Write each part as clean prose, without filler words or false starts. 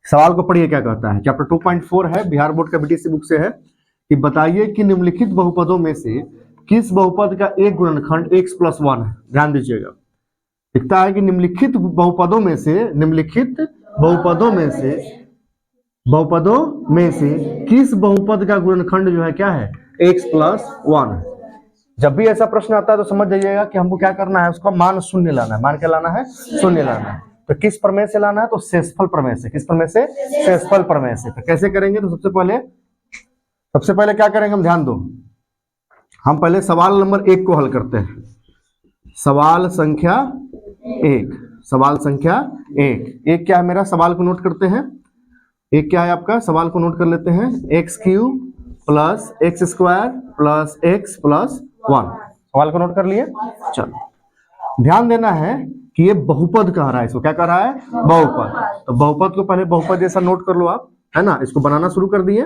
सवाल को पढ़िए क्या कहता है। चैप्टर 2.4 है, बिहार बोर्ड का बीटीसी बुक से है कि बताइए कि निम्नलिखित बहुपदों में से किस बहुपद का एक गुणनखंड x + 1 है। ध्यान दीजिएगा, लिखता है कि निम्नलिखित बहुपदों में से किस बहुपद का गुणनखंड जो है क्या है, x + 1 है। जब भी ऐसा प्रश्न आता है तो समझ जाइएगा कि हमको क्या करना है, उसका मान शून्य लाना है। मान क्या लाना है? शून्य लाना है। तो किस प्रमेय से लाना है? तो शेषफल प्रमेय से। किस प्रमेय से? शेषफल प्रमेय से। तो कैसे करेंगे? तो सबसे पहले क्या करेंगे हम, ध्यान दो। हम पहले सवाल नंबर 1 को हल करते हैं। सवाल संख्या 1 क्या है मेरा? सवाल को नोट करते हैं। एक क्या है आपका? सवाल को नोट कर लेते हैं। x³ + x² + x + 1। सवाल को नोट कर लिए? चलो, ध्यान देना है कि ये बहुपद कह रहा है। इसको क्या कह रहा है? बहुपद। तो बहुपद को पहले बहुपद जैसा नोट कर लो आप, है ना। इसको बनाना शुरू कर दिए।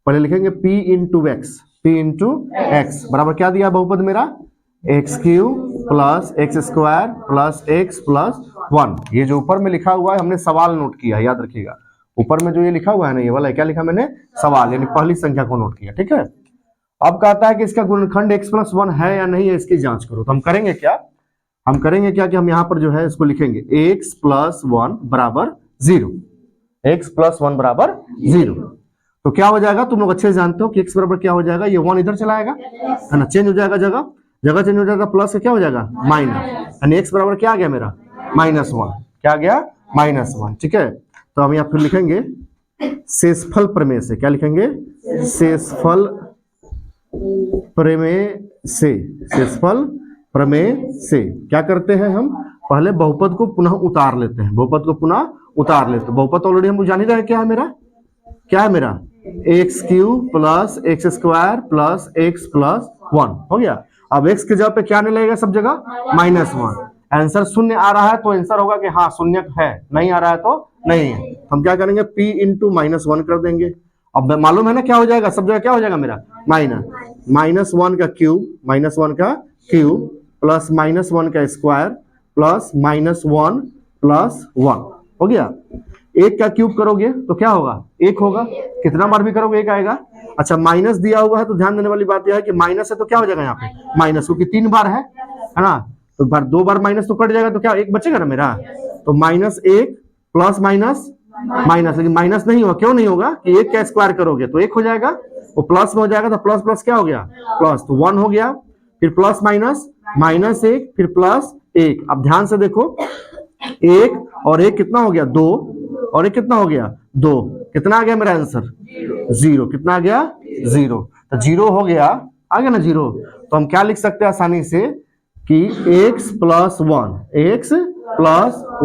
पहले लिखेंगे p × x बराबर क्या दिया बहुपद मेरा? x³ + x² + x + 1। ये जो ऊपर में लिखा हुआ है हमने सवाल नोट किया है, याद रखिएगा। ऊपर में जो ये लिखा हुआ है ना, ये वाला क्या लिखा मैंने? सवाल, यानी पहली संख्या को नोट किया। ठीक है। अब कहता है कि इसका गुणनखंड x + 1 है या नहीं है, इसकी जांच करो। तो हम करेंगे क्या कि हम यहाँ पर जो है इसको लिखेंगे x + 1 = 0। x + 1 = 0। तो क्या हो जाएगा? तुम लोग अच्छे से जानते हो कि x बराबर क्या हो जाएगा, ये 1 इधर चला आएगा, है ना। चेंज हो जाएगा, जगह चेंज हो जाएगा, प्लस से क्या हो जाएगा? माइनस। यानी x बराबर क्या आ गया मेरा? -1। क्या आ गया? -1। ठीक है। तो हम यहाँ फिर लिखेंगे शेषफल प्रमेय से। क्या लिखेंगे? शेषफल प्रमेय से क्या करते हैं हम? पहले बहुपद को पुनः उतार लेते हैं। बहुपद ऑलरेडी हम जान ही रहे क्या है मेरा? x³ + x² + x + 1 हो गया। अब x की जगह पे क्या नहीं लगेगा? सब जगह -1। आंसर शून्य आ रहा है तो आंसर होगा कि हाँ शून्य है, नहीं आ रहा है तो नहीं है। हम क्या करेंगे? p × -1 कर देंगे। अब मालूम है ना क्या हो जाएगा? सब जगह क्या हो जाएगा मेरा? -1 का क्यूब + -1 का स्क्वायर +-1 + 1 हो गया। 1 का क्यूब करोगे तो क्या होगा? 1 होगा। कितना बार भी करोगे 1 आएगा। अच्छा, माइनस दिया हुआ है तो ध्यान देने वाली बात यह है कि माइनस है तो क्या हो जाएगा यहाँ पे? माइनस, क्योंकि 3 बार है ना। तो 2 बार माइनस तो कट जाएगा, तो क्या 1 बचेगा ना मेरा। तो -1 + माइनस, लेकिन माइनस नहीं होगा। क्यों नहीं होगा? कि 1 का स्क्वायर करोगे तो 1 हो जाएगा, वो प्लस में हो जाएगा, तो प्लस प्लस क्या हो गया? प्लस, तो 1 हो गया। फिर प्लस -1, फिर +1। अब ध्यान से देखो, 1 और 1 कितना हो गया? 2 और 1 कितना हो गया? 2। कितना आ गया मेरा आंसर? 0। कितना आ गया? 0। तो 0 हो गया, आ गया ना 0। तो हम क्या लिख सकते हैं आसानी से कि x +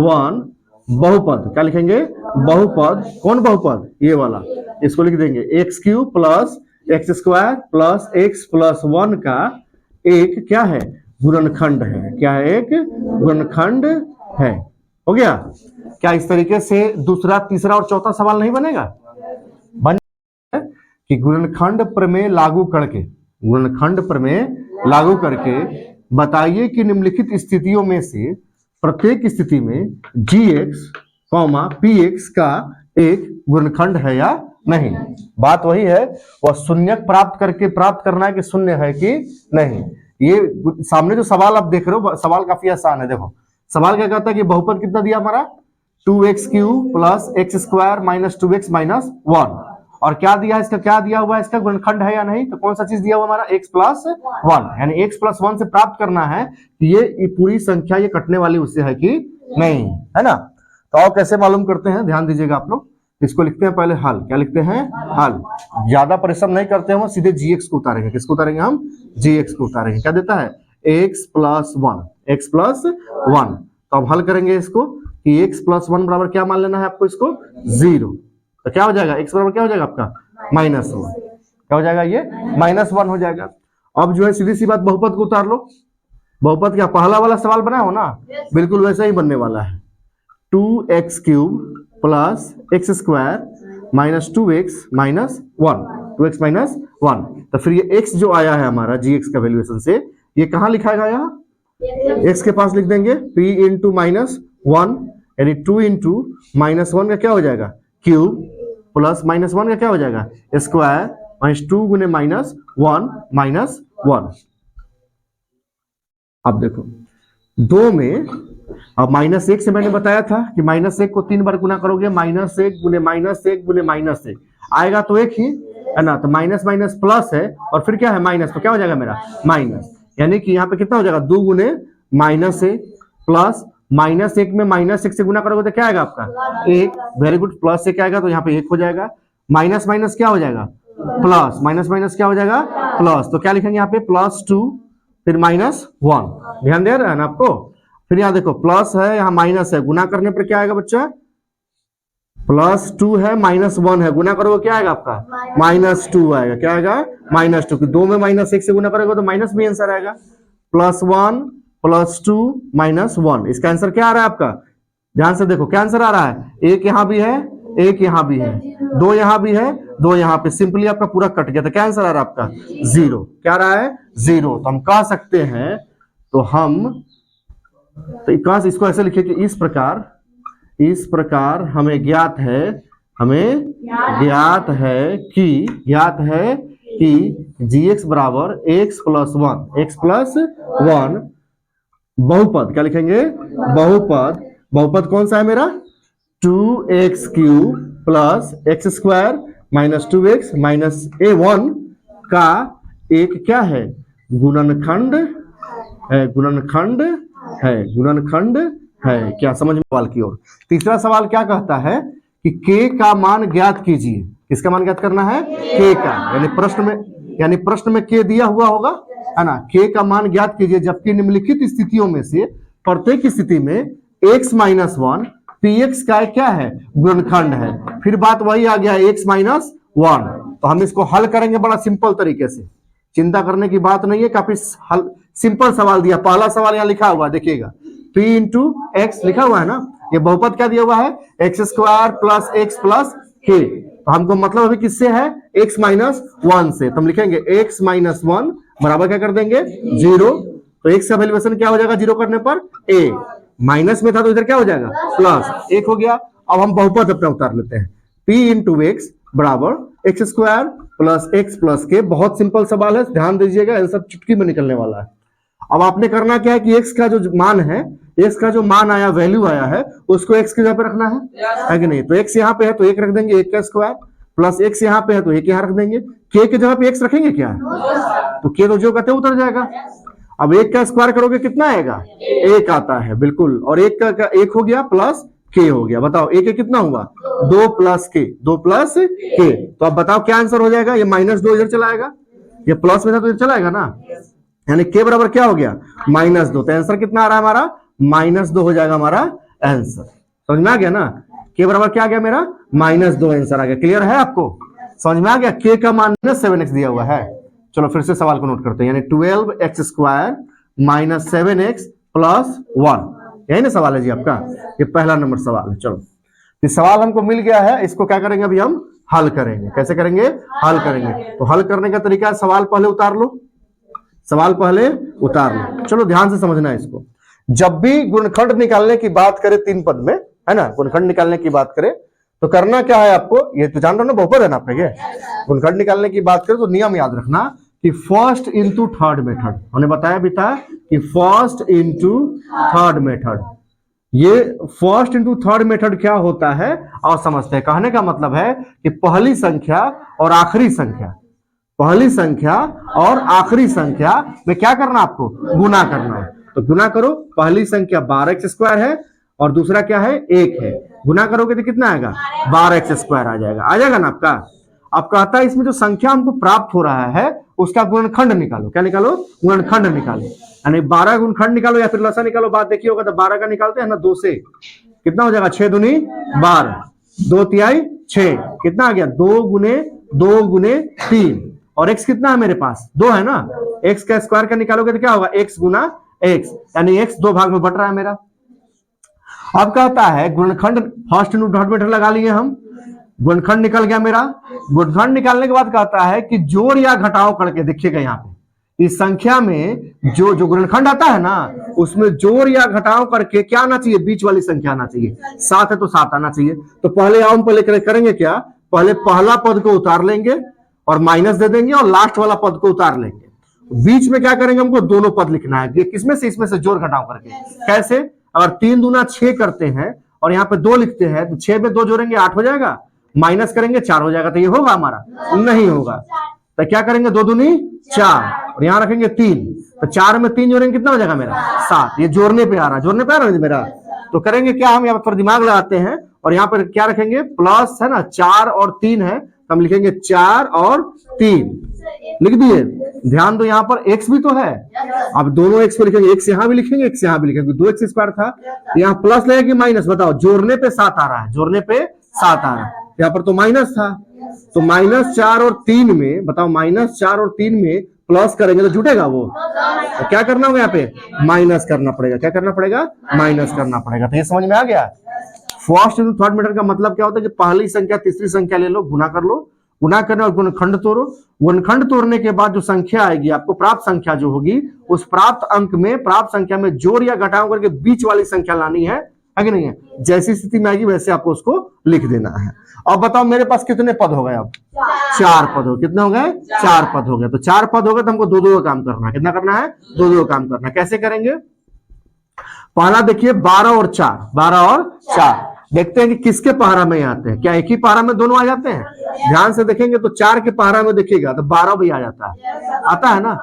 1 बहुपद। क्या लिखेंगे? बहुपद। कौन बहुपद? ये वाला। इसको लिख देंगे x³ + x² + x + 1 का एक क्या है? गुणनखंड है। क्या है? एक गुणनखंड है। हो गया। क्या इस तरीके से दूसरा, तीसरा और चौथा सवाल नहीं बनेगा? बन कि गुणनखंड प्रमेय लागू करके बताइए कि निम्नलिखित स्थितियों में से प्रत्येक स्थिति में gx, px का एक गुणनखंड है या नहीं। बात वही है, वह शून्य प्राप्त करना है कि शून्य है कि नहीं। ये सामने जो सवाल आप देख रहे हो, सवाल काफी आसान है। देखो सवाल क्या कहता है कि बहुपद कितना दिया हमारा? 2x³ + x² - 2x - 1। और क्या दिया? इसका क्या दिया हुआ है? इसका गुणनखंड है या नहीं। तो कौन सा चीज दिया हुआ हमारा? x + 1। यानी x + 1 से प्राप्त करना है कि ये पूरी संख्या ये कटने वाली उससे है कि नहीं, है ना। तो और कैसे मालूम करते हैं, ध्यान दीजिएगा आप लोग। इसको लिखते हैं पहले हल। क्या लिखते हैं? हल। ज्यादा परिश्रम नहीं करते हैं, सीधे gx को उतारेंगे। किसको उतारेंगे हम? gx को उतारेंगे। क्या देता है? x + 1। तो अब हल करेंगे इसको कि x + 1 बराबर क्या मान लेना है आपको? इसको 0। तो क्या हो जाएगा? x बराबर क्या हो जाएगा आपका? -1। क्या हो जाएगा? ये -1 हो जाएगा। अब जो है सीधी सी बात, बहुपद को उतार लो। बहुपद क्या पहला वाला सवाल बना हो ना, बिल्कुल वैसा ही बनने वाला है। 2x³ + x² - 2x - 1। 2x - 1। तो फिर ये x जो आया है हमारा gx का वैल्यूएशन से, ये कहाँ लिखाएगा? यहाँ x के पास लिख देंगे p × -1, यानी 2 × -1 का क्या हो जाएगा? क्यूब प्लस -1 का क्या हो जाएगा स्क्वायर -2 गुने -1 -1। अब देखो 2 में अब -1 से मैंने बताया था कि -1 को 3 बार गुना करोगे -1 गुने -1 गुने -1 आएगा तो एक ही है ना, तो माइनस माइनस प्लस है और फिर क्या है माइनस, तो क्या हो जाएगा मेरा माइनस, यानी कि यहाँ पे कितना हो जाएगा 2 गुने -1 प्लस -1 में -1 से गुना करोगे तो क्या आएगा आपका 1, वेरी गुड, प्लस से क्या आएगा तो यहाँ पे 1 हो जाएगा, माइनस माइनस क्या हो जाएगा प्लस, माइनस माइनस क्या हो जाएगा प्लस, तो क्या लिखेंगे यहाँ पे +2 फिर -1, ध्यान दे रहे हैं ना आपको। फिर यहाँ देखो प्लस है यहाँ माइनस है, गुना करने पर क्या आएगा बच्चा +2 है -1 है, गुना करोगे क्या आएगा आपका -2 आएगा, क्या आएगा -2, कि 2 में -1 से गुना करोगे तो माइनस भी आंसर आएगा, +1 +2 -1, इसका आंसर क्या आ रहा है आपका, ध्यान से देखो क्या आंसर आ रहा है, एक यहाँ भी है एक यहाँ भी है, 2 यहाँ भी है 2 यहाँ पे, सिंपली आपका पूरा कट गया, तो क्या आंसर आ रहा है आपका 0, क्या आ रहा है 0, तो हम कह सकते हैं तो इसको ऐसे लिखे कि इस प्रकार हमें ज्ञात है कि gx बराबर x + 1 बहुपद, क्या लिखेंगे बहुपद कौन सा है मेरा 2x³ + x² - 2x - a1 का एक क्या है गुणनखंड है। क्या समझ में सवाल की ओर। तीसरा सवाल क्या कहता है कि k का मान ज्ञात कीजिए, किसका मान ज्ञात करना है k का, यानी प्रश्न में k दिया हुआ होगा है ना, k का मान ज्ञात कीजिए जबकि निम्नलिखित स्थितियों में से प्रत्येक स्थिति में x - 1 px का क्या है गुणनखंड है, फिर बात वही आ गया x - 1, तो हम इसको हल करेंगे बड़ा सिंपल तरीके से, चिंता करने की बात नहीं है, काफी सिंपल सवाल दिया, पहला सवाल यहाँ लिखा हुआ देखिएगा p × x लिखा हुआ है ना, ये बहुपद क्या दिया हुआ है x² + x + k, तो हमको मतलब अभी किससे है x - 1 से, तो हम लिखेंगे x - 1 बराबर क्या कर देंगे 0, तो x का वैल्यूएशन क्या हो जाएगा 0 करने पर a, माइनस में था तो इधर क्या हो जाएगा प्लस 1 हो गया। अब हम बहुपद अपना उतार लेते हैं, p × x बराबर x² + x + k, बहुत सिंपल सवाल है, ध्यान दीजिएगा, आंसर चुटकी में निकलने वाला है। अब आपने करना क्या है कि x का जो मान है, x का जो मान आया वैल्यू आया है उसको x की जगह पे रखना है कि नहीं, तो x यहाँ पे है तो 1 रख देंगे, 1 का स्क्वायर प्लस x यहाँ पे है तो 1 यहाँ रख देंगे, k की जगह पे x रखेंगे क्या, तो k तो जो कहते हैं उतर जाएगा। अब 1 का स्क्वायर करोगे कितना आएगा 1 आता है बिल्कुल, और 1 का 1 हो गया प्लस k हो गया, बताओ 1 कितना हुआ 2 + k, तो अब बताओ क्या आंसर हो जाएगा, ये -2 इधर चला आएगा, ये प्लस में था तो इधर चला आएगा ना, यानी k बराबर क्या हो गया -2, तो आंसर कितना आ रहा है हमारा -2 हो जाएगा हमारा आंसर, समझ में आ गया ना, k बराबर क्या आ गया मेरा -2 आंसर आ गया, क्लियर है आपको, समझ में आ गया, k का मान 7x दिया हुआ है। चलो फिर से सवाल को नोट करते हैं, यानी 12x² - 7x + 1, यही ना सवाल है जी आपका, ये पहला नंबर सवाल है। चलो ये सवाल हमको मिल गया है, इसको क्या करेंगे अभी हम हल करेंगे, कैसे करेंगे हल करेंगे, तो हल करने का तरीका है सवाल पहले उतार लो, चलो ध्यान से समझना है इसको, जब भी गुणनखंड निकालने की बात करें 3 पद में है ना, गुणनखंड निकालने की बात करें तो करना क्या है आपको, ये तो जान रहे हो ना बहुपद है ना आपका, ये गुणनखंड निकालने की बात करें तो नियम याद रखना कि फर्स्ट इंटू थर्ड मेथड, हमने बताया भी था कि फर्स्ट इंटू थर्ड मेथड, ये फर्स्ट इंटू थर्ड मेथड क्या होता है और समझते हैं, कहने का मतलब है कि पहली संख्या और आखिरी संख्या में क्या करना आपको गुना करना है, तो गुना करो, पहली संख्या 12x² है और दूसरा क्या है 1 है, गुना करोगे तो कितना आएगा 12x² आ जाएगा ना आपका। अब कहता है इसमें जो संख्या हमको प्राप्त हो रहा है उसका गुणनखंड निकालो, क्या निकालो गुणनखंड निकालो, यानी 12 गुणनखंड निकालो या फिर लसा निकालो, बात देखिए होगा तो 12 का निकालते हैं ना 2 से, कितना हो जाएगा 6 दूनी 12, 2 तिहाई 6, कितना आ गया 2 गुने 3, और x कितना है मेरे पास 2 है ना, x का स्क्वायर का निकालोगे तो क्या होगा x गुना x, यानी x 2 भाग में बट रहा है मेरा। अब कहता है गुणनखंड फर्स्ट इंटू थर्ड मेथड लगा लिए हम, गुणनखंड निकल गया मेरा, गुणनखंड निकालने के बाद कहता है कि जोड़ या घटाव करके, देखिएगा यहाँ पे इस संख्या में जो जो गुणनखंड आता है ना, उसमें जोड़ या घटाव करके क्या आना चाहिए, बीच वाली संख्या आना चाहिए। 7 है तो 7 आना चाहिए। तो पहले हम पहले करेंगे क्या, पहले पहला पद को उतार लेंगे और माइनस दे देंगे, और लास्ट वाला पद को उतार लेंगे। बीच में क्या करेंगे, हमको दोनों पद लिखना है। ये किसमें से, इसमें से जोड़ घटाव करके। कैसे, अगर 3 दूना 6 करते हैं और यहाँ पे 2 लिखते हैं, तो 6 में 2 जोड़ेंगे 8 हो जाएगा, माइनस करेंगे 4 हो जाएगा। तो ये होगा हमारा, नहीं होगा। तो क्या करेंगे, 2 दूनी 4 और यहाँ रखेंगे 3, तो 4 में 3 जोड़ेंगे कितना हो जाएगा मेरा, 7। ये जोड़ने पे आ रहा है, जोड़ने पे आ रहा है मेरा। तो करेंगे क्या, हम यहाँ पर दिमाग लगाते हैं और यहाँ पर क्या रखेंगे, प्लस है ना, 4 और 3 है, तो हम लिखेंगे 4 और 3 लिख दिए। ध्यान दो, यहाँ पर x भी तो है, अब दोनों x को लिखेंगे, x यहाँ भी लिखेंगे, x यहाँ भी लिखेंगे। 2x स्क्वायर था, यहाँ प्लस लगेगा कि माइनस, बताओ। जोड़ने पे 7 आ रहा है, जोड़ने पे 7 आ रहा है, यहाँ पर तो माइनस था। तो -4 और 3 में, बताओ, -4 और 3 में प्लस करेंगे तो जुटेगा वो। तो क्या करना होगा, यहाँ पे माइनस करना पड़ेगा। क्या करना पड़ेगा, माइनस करना पड़ेगा। तो ये समझ में आ गया। फर्स्ट इंटू थर्ड मेथड का मतलब क्या होता है कि पहली संख्या तीसरी संख्या ले लो, गुना कर लो, गुना करने और गुणनखंड तोड़ो। गुणनखंड तोड़ने के बाद जो संख्या आएगी, आपको प्राप्त संख्या जो होगी, उस प्राप्त अंक में, प्राप्त संख्या में जोड़ या घटाव करके बीच वाली संख्या लानी है कि नहीं है। जैसी स्थिति में आएगी वैसे आपको उसको लिख देना है। अब बताओ मेरे पास कितने पद हो गए, अब 4 पद हो। कितने हो गए, 4 पद हो गए। तो 4 पद हो गए तो हमको 2-2 का काम करना है। कितना करना है, 2-2 का काम करना है। कैसे करेंगे, पहला देखिए 12 और 4, 12 और 4 देखते हैं कि किसके पहाड़ा में आते हैं। क्या एक ही पहाड़ा में दोनों आ जाते हैं? ध्यान से देखेंगे तो 4 के पहाड़ा में देखिएगा तो 12 भी आ जाता है, आता है ना।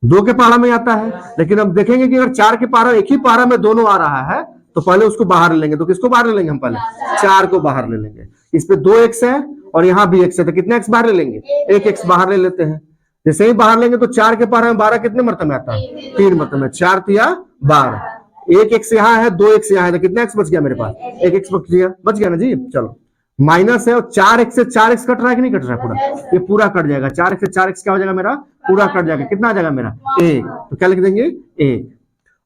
2 के पहाड़ा में आता है, लेकिन अब देखेंगे कि अगर 4 के पहाड़ा, एक ही पहाड़ा में दोनों आ रहा है, तो पहले उसको बाहर ले लेंगे। तो किसको बाहर ले लेंगे, हम पहले 4 को बाहर ले लेंगे। इस पे 2x है और यहाँ भी x है, तो कितने x बाहर ले लेंगे, 1x बाहर ले लेते हैं। जैसे ही बाहर लेंगे तो 4 के पहाड़ा में 12 कितने मरतबे में आता है, 3 मरतबे में। 4 तिया 12, 1x यहाँ है, 2x यहाँ है, तो कितना x बच गया मेरे पास, 1x बच गया ना जी। चलो, माइनस है और 4x से 4x कट रहा है कि नहीं कट रहा है, पूरा, ये पूरा कट जाएगा। 4x से 4x क्या हो जाएगा मेरा, पूरा कट जाएगा। कितना आ जाएगा मेरा, 1। तो क्या लिख देंगे, 1।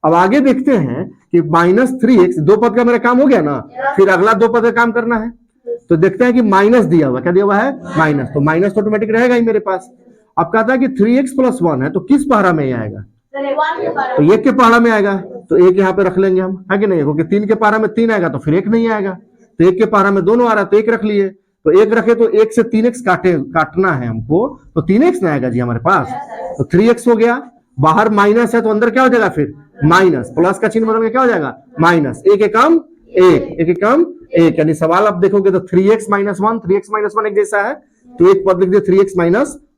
अब आगे देखते हैं कि -3x, 2 पद का मेरा काम हो गया ना, फिर अगला 2 पद का काम करना है। तो देखते हैं कि माइनस दिया हुआ, क्या दिया हुआ है, माइनस। तो माइनस तो ऑटोमेटिक रहेगा ही मेरे पास। अब कहता है कि 3x + 1 है, तो किस पहाड़ा में आएगा, तो 1 के पहाड़ा में आएगा। तो 1 यहाँ पे रख लेंगे हम, है कि नहीं, क्योंकि 3 के पहाड़ा में 3 आएगा तो फिर 1 नहीं आएगा। तो 1 के पहाड़ा में दोनों आ रहा है, तो 1 रख लिए। तो 1 रखे तो 1 से 3x काटना है हमको, तो 3x ना आएगा जी हमारे पास। तो 3x हो गया, बाहर माइनस है तो अंदर क्या हो जाएगा, फिर माइनस, प्लस का चिन्ह बदल के क्या हो जाएगा, माइनस। 1 एकम 1, 1 एकम 1, यानी सवाल आप देखोगे तो 3x - 1, 3x - 1 एक जैसा है, तो एक पद लिख दिया 3x -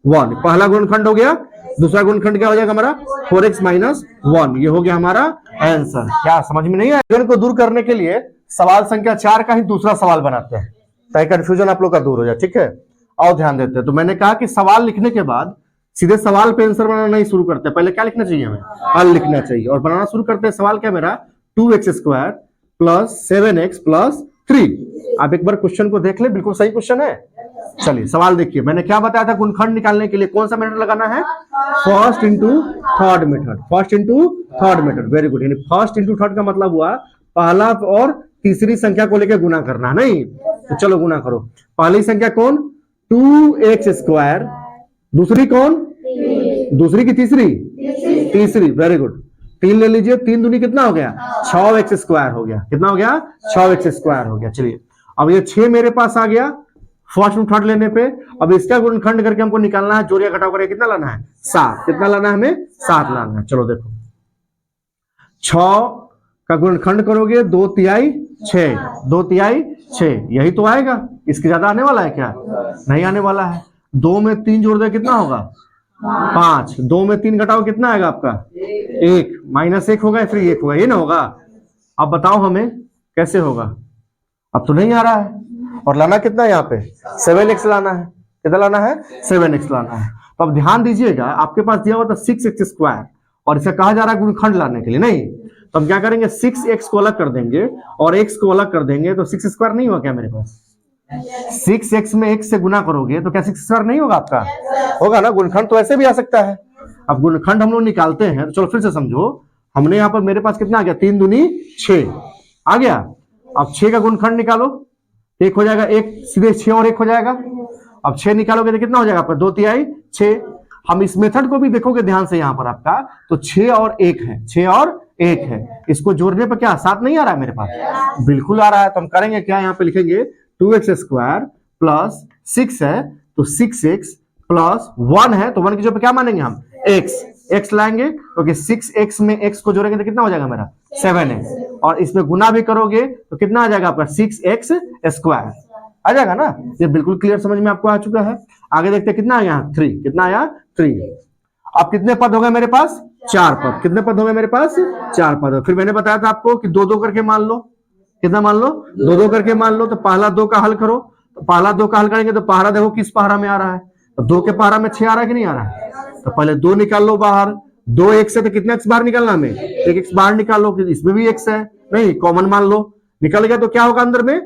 1। पहला गुणनखंड हो गया। दूसरा गुणनखंड क्या हो जाएगा हमारा, 4x - 1। ये हो गया हमारा आंसर। क्या समझ में नहीं आया? को दूर करने के लिए सवाल संख्या 4 का ही दूसरा सवाल बनाते हैं, ताकि कंफ्यूजन आप लोग का दूर हो जाए। ठीक है, और ध्यान देते हैं। तो मैंने कहा कि सवाल लिखने के बाद सीधे सवाल पे आंसर बनाना नहीं शुरू करते, पहले क्या लिखना चाहिए, हमें हल लिखना चाहिए। और बनाना शुरू करते हैं। सवाल क्या मेरा, 2x² + 7x + 3। आप एक बार क्वेश्चन को देख ले, बिल्कुल सही क्वेश्चन है। चलिए सवाल देखिए, मैंने क्या बताया था, गुणनखंड निकालने के लिए कौन सा मेथड लगाना है, first into third method. First into third method, very good. यानी फर्स्ट इंटू थर्ड का मतलब हुआ पहला और तीसरी संख्या को लेकर गुना करना, नहीं। तो चलो गुना करो। पहली संख्या कौन, 2x², दूसरी कौन, दूसरी की तीसरी, वेरी गुड। 3 ले लीजिए, 3 दूनी कितना हो गया, 6x² हो गया। कितना हो गया, 6x² हो गया। चलिए अब ये 6 मेरे पास आ गया फर्स्ट और थर्ड लेने पे। अब इसका गुणनखंड करके हमको निकालना है, जोड़ या घटाव करके कितना लाना है, 7। कितना लाना है हमें, 7 लाना है। चलो देखो, 6 का गुणनखंड करोगे 2 तिहाई 6, 2 तिहाई 6, यही तो आएगा। इसके ज्यादा आने वाला है क्या, नहीं आने वाला है। 2 में 3 जोड़ दे कितना होगा, 5। 2 में 3 घटाओ कितना आएगा आपका, 1। -1 होगा फिर 1 होगा, ये ना होगा। अब बताओ हमें कैसे होगा, अब तो नहीं आ रहा है। और लाना कितना है यहाँ पे, 7x लाना है। कितना लाना है, 7x लाना है। तो अब ध्यान दीजिएगा, आपके पास दिया हुआ था 6x² और इसे कहा जा रहा है गुणनखंड लाने के लिए, नहीं। तो हम क्या करेंगे, 6x को अलग कर देंगे और x को अलग कर देंगे, तो 6² नहीं होगा क्या मेरे पास। 6x में x से गुना करोगे तो क्या 6² नहीं होगा आपका, होगा ना। गुणनखंड तो ऐसे भी आ सकता है। अब गुणनखंड हम लोग निकालते हैं, तो चलो फिर से समझो। हमने यहाँ पर मेरे पास कितना आ गया, 3 दूनी 6 आ गया। अब 6 का गुणनखंड निकालो, 1 हो जाएगा, 1 सीधे 6 और 1 हो जाएगा। अब 6 निकालोगे तो कितना हो जाएगा आपका, 2 तिहाई 6। हम इस मेथड को भी देखोगे ध्यान से यहाँ पर आपका, तो 6 और 1 है, 6 और 1 है, इसको जोड़ने पर क्या 7 नहीं आ रहा है मेरे पास? बिल्कुल आ रहा है। तो हम करेंगे क्या, यहाँ पे लिखेंगे 2x स्क्वायर प्लस 6 है तो 6x प्लस 1 है तो 1 की जगह पे क्या मानेंगे हम, x लाएंगे, क्योंकि 6x में x को जोड़ेंगे तो कितना हो जाएगा मेरा 7x, और इसमें गुना भी करोगे तो कितना आ जाएगा आपका 6x स्क्वायर आ जाएगा ना। ये बिल्कुल क्लियर समझ में आपको आ चुका है। आगे देखते हैं कितना आया यहाँ 3, कितना आया 3। अब कितने पद हो गए मेरे पास, 4 पद। कितने पद हो गए मेरे पास, 4 पद। फिर मैंने बताया था आपको कि 2-2 करके मान लो, कितना मान लो 2-2 करके मान लो। तो पहला 2 का हल करो, तो पहला 2 का हल करेंगे तो पहाड़ा देखो किस पहाड़ा में आ रहा है, तो 2 के पहाड़ा में 6 आ रहा है कि नहीं आ रहा है, तो पहले 2 निकाल लो बाहर। 2 x से तो कितने x बाहर निकालना हमें, 1 x बाहर निकाल लो, इसमें भी x है, नहीं कॉमन मान लो, निकल गया तो क्या होगा अंदर में।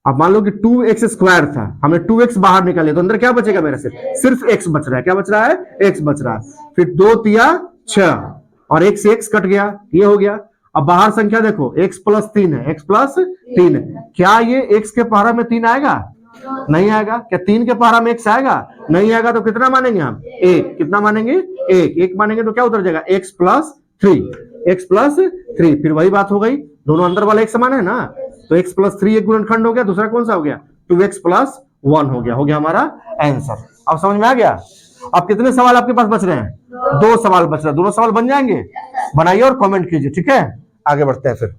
अब मान लो कि 2x स्क्वायर था, हमने 2x बाहर निकाले तो अंदर क्या बचेगा मेरे से, सिर्फ x बच रहा है। क्या बच रहा है, x बच रहा है। फिर 2 तिया 6 और 1 से x कट गया, ये हो गया। अब बाहर संख्या देखो x प्लस 3 है, x प्लस 3 है, क्या ये x के पहाड़ा में 3 आएगा, नहीं आएगा। क्या 3 के पहाड़ा में x आएगा, नहीं आएगा। तो कितना मानेंगे हम, 1। कितना मानेंगे, 1 मानेंगे तो क्या उतर जाएगा x प्लस 3, x प्लस 3। फिर वही बात हो गई, दोनों अंदर वाला एक समान है ना, तो x प्लस 3 एक गुणनखंड हो गया, दूसरा कौन सा हो गया 2x प्लस 1 हो गया हमारा आंसर। अब समझ में आ गया। अब कितने सवाल आपके पास बच रहे हैं, 2 सवाल बच रहे हैं। दोनों सवाल बन जाएंगे, बनाइए और कमेंट कीजिए, ठीक है। आगे बढ़ते हैं फिर।